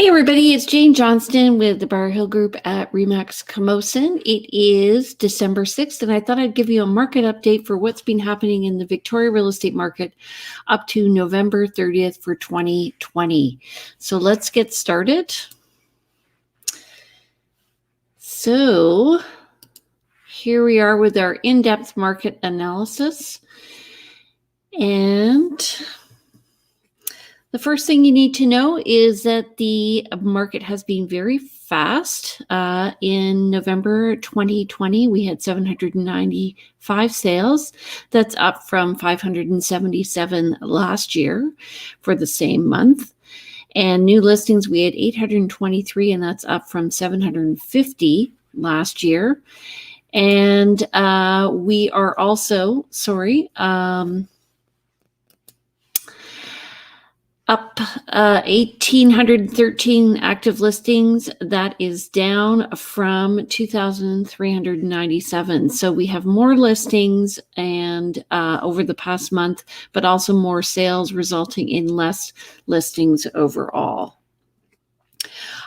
Hey everybody, it's Jane Johnston with the Bar Hill Group at Remax Camosun. It is December 6th, and I thought I'd give you a market update for what's been happening in the Victoria real estate market up to November 30th for 2020. So let's get started. So here we are with our in-depth market analysis. And the first thing you need to know is that the market has been very fast. In November 2020, we had 795 sales. That's up from 577 last year for the same month. And new listings, we had 823, and that's up from 750 last year. And we are also, up 1,813 active listings. That is down from 2,397. So we have more listings and over the past month, but also more sales, resulting in less listings overall.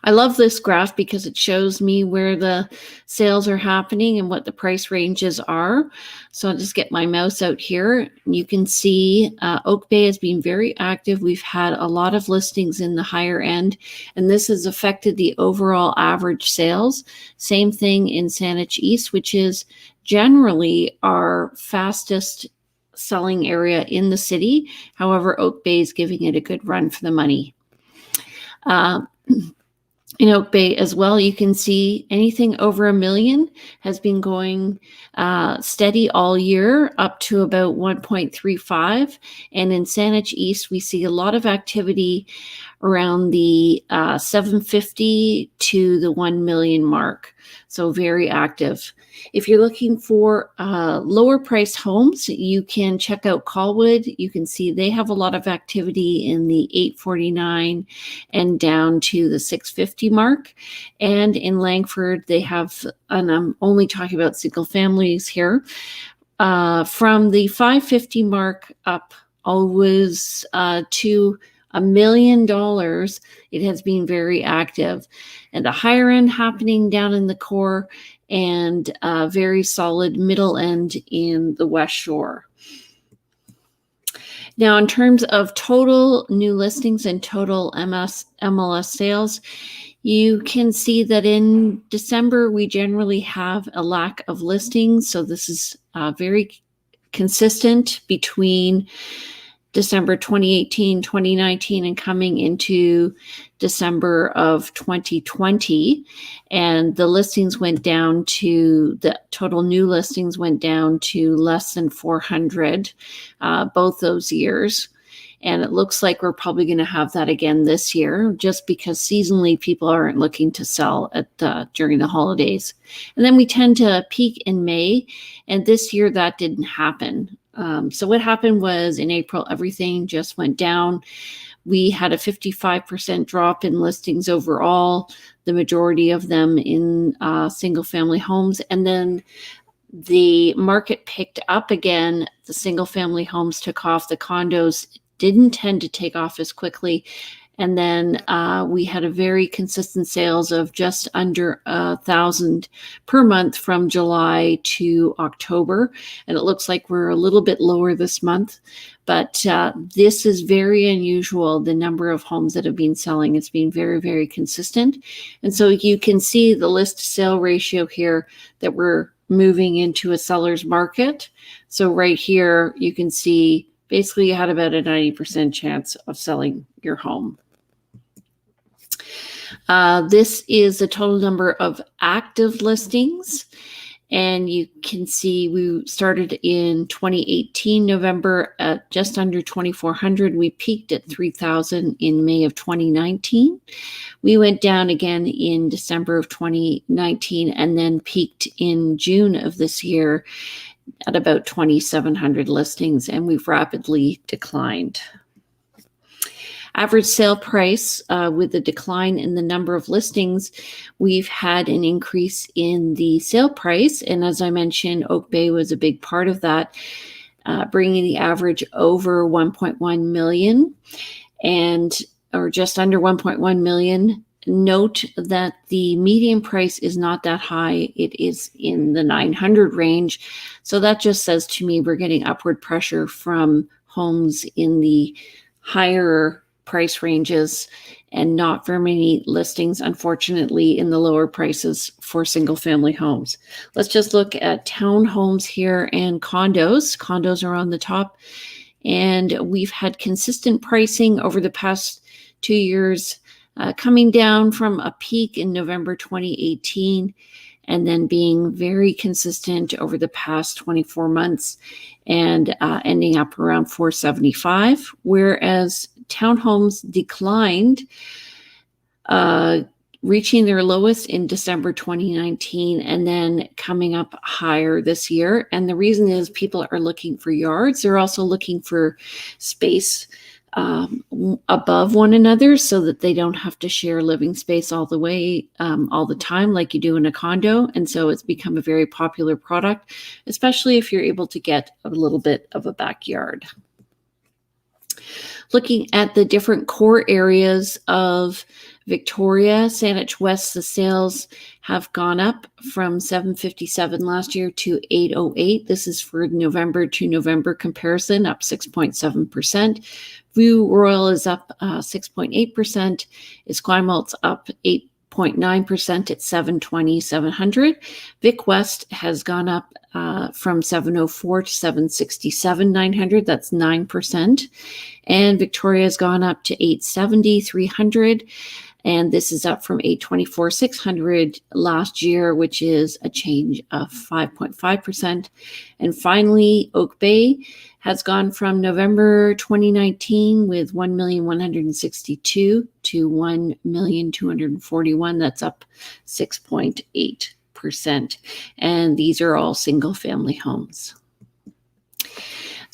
I love this graph because it shows me where the sales are happening and what the price ranges are. So I'll just get my mouse out here. You can see Oak Bay has been very active. We've had a lot of listings in the higher end, and this has affected the overall average sales. Same thing in Saanich East, which is generally our fastest selling area in the city. However, Oak Bay is giving it a good run for the money. In Oak Bay as well, you can see anything over $1 million has been going steady all year, up to about 1.35. And in Saanich East, we see a lot of activity around the 750 to the 1 million mark. So very active. If you're looking for lower price homes, you can check out Colwood. You can see they have a lot of activity in the 849 and down to the 650 mark. And in Langford, they have, and I'm only talking about single families here, from the 550 mark up always to $1 million, it has been very active. And the higher end happening down in the core, and very solid middle end in the West Shore. Now, in terms of total new listings and total MLS sales, you can see that in December, we generally have a lack of listings. So this is very consistent between December 2018, 2019, and coming into December of 2020. And the listings went down to, the total new listings went down to less than 400 both those years. And it looks like we're probably going to have that again this year, just because seasonally people aren't looking to sell at during the holidays. And then we tend to peak in May, and this year that didn't happen. So what happened was in April, everything just went down. We had a 55% drop in listings overall, the majority of them in single family homes. And then the market picked up again. The single family homes took off. The condos didn't tend to take off as quickly. And then we had a very consistent sales of just under 1,000 per month from July to October. And it looks like we're a little bit lower this month. But this is very unusual, the number of homes that have been selling. It's been very, very consistent. And so you can see the list to sale ratio here that we're moving into a seller's market. So right here, you can see basically you had about a 90% chance of selling your home. This is the total number of active listings. And you can see we started in 2018, November, at just under 2,400. We peaked at 3,000 in May of 2019. We went down again in December of 2019 and then peaked in June of this year at about 2,700 listings, and we've rapidly declined. Average sale price, with the decline in the number of listings, we've had an increase in the sale price. And as I mentioned, Oak Bay was a big part of that, bringing the average over 1.1 million. And or just under 1.1 million. Note that the median price is not that high. It is in the 900 range. So that just says to me we're getting upward pressure from homes in the higher price ranges and not very many listings, unfortunately, in the lower prices for single family homes. Let's just look at townhomes here and condos. Condos are on the top, and we've had consistent pricing over the past 2 years, coming down from a peak in November 2018 and then being very consistent over the past 24 months and ending up around 475, whereas townhomes declined, reaching their lowest in December 2019 and then coming up higher this year. And the reason is people are looking for yards. They're also looking for space above one another so that they don't have to share living space all the time like you do in a condo. And so it's become a very popular product, especially if you're able to get a little bit of a backyard. Looking at the different core areas of Victoria, Saanich West, the sales have gone up from 757 last year to 808. This is for November to November comparison, up 6.7%. View Royal is up 6.8%. Esquimalt up 8.9% at 720,700. Vic West has gone up from 704 to 767,900. That's 9%. And Victoria has gone up to 870,300. And this is up from 824,600 last year, which is a change of 5.5%. And finally, Oak Bay has gone from November 2019 with 1,162 to 1,241. That's up 6.8%. And these are all single family homes.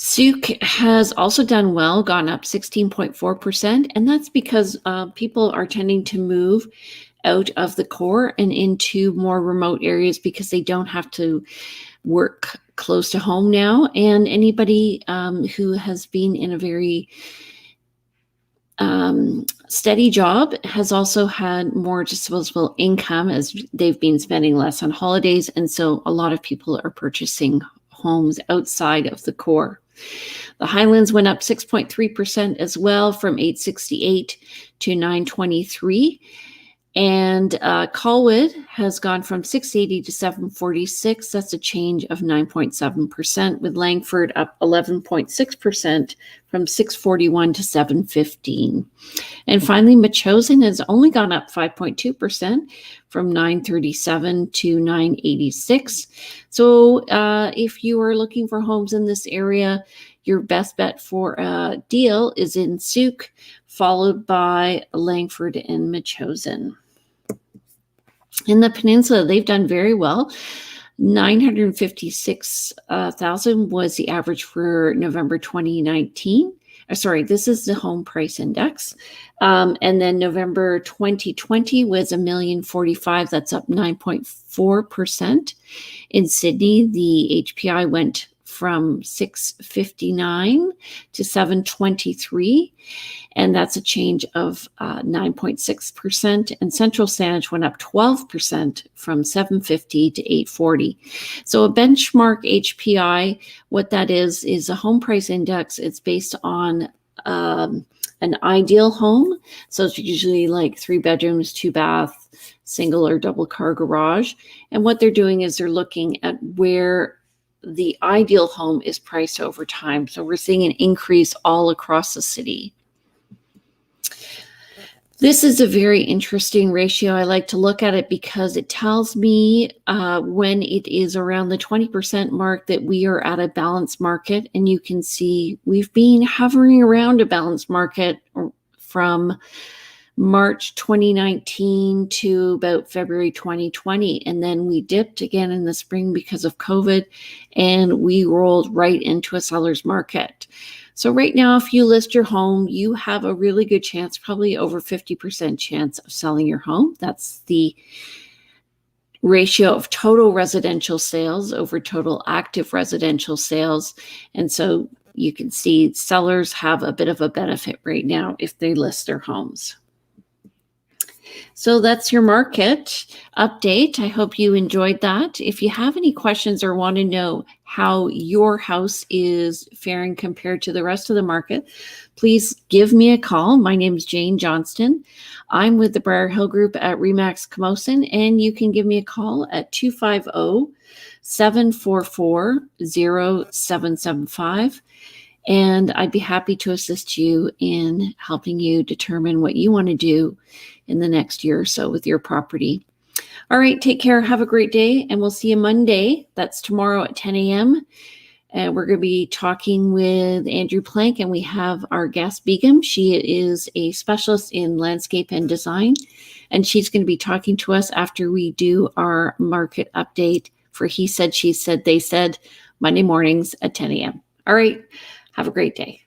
Sooke has also done well, gone up 16.4%, and that's because people are tending to move out of the core and into more remote areas because they don't have to work close to home now. And anybody who has been in a very steady job has also had more disposable income as they've been spending less on holidays. And so a lot of people are purchasing homes outside of the core. The Highlands went up 6.3% as well, from 868 to 923. And Colwood has gone from 680 to 746. That's a change of 9.7%, with Langford up 11.6% from 641 to 715. And finally, Metchosin has only gone up 5.2% from 937 to 986. So if you are looking for homes in this area, your best bet for a deal is in Sooke, followed by Langford and Metchosin. In the peninsula, they've done very well. 956,000 was the average for November 2019. Sorry, this is the home price index. And then November 2020 was 1,045,000. That's up 9.4%. In Sydney, the HPI went from 659 to 723, and that's a change of 9.6%. And Central Saanich went up 12% from 750 to 840. So a benchmark HPI, what that is a home price index. It's based on an ideal home. So it's usually like 3 bedrooms, 2 bath, single or double car garage. And what they're doing is they're looking at where the ideal home is priced over time. So we're seeing an increase all across the city. This is a very interesting ratio. I like to look at it because it tells me when it is around the 20% mark that we are at a balanced market. And you can see we've been hovering around a balanced market from March 2019 to about February 2020. And then we dipped again in the spring because of COVID, and we rolled right into a seller's market. So right now, if you list your home, you have a really good chance, probably over 50% chance of selling your home. That's the ratio of total residential sales over total active residential sales. And so you can see sellers have a bit of a benefit right now if they list their homes. So that's your market update. I hope you enjoyed that. If you have any questions or want to know how your house is faring compared to the rest of the market, please give me a call. My name is Jane Johnston. I'm with the Briar Hill Group at Remax Camosun, and you can give me a call at 250-744-0775. And I'd be happy to assist you in helping you determine what you want to do in the next year or so with your property. All right, take care. Have a great day, and we'll see you Monday. That's tomorrow at 10 a.m. And we're going to be talking with Andrew Plank, and we have our guest, Begum. She is a specialist in landscape and design, and she's going to be talking to us after we do our market update for He Said, She Said, They Said, Monday mornings at 10 a.m. All right. Have a great day.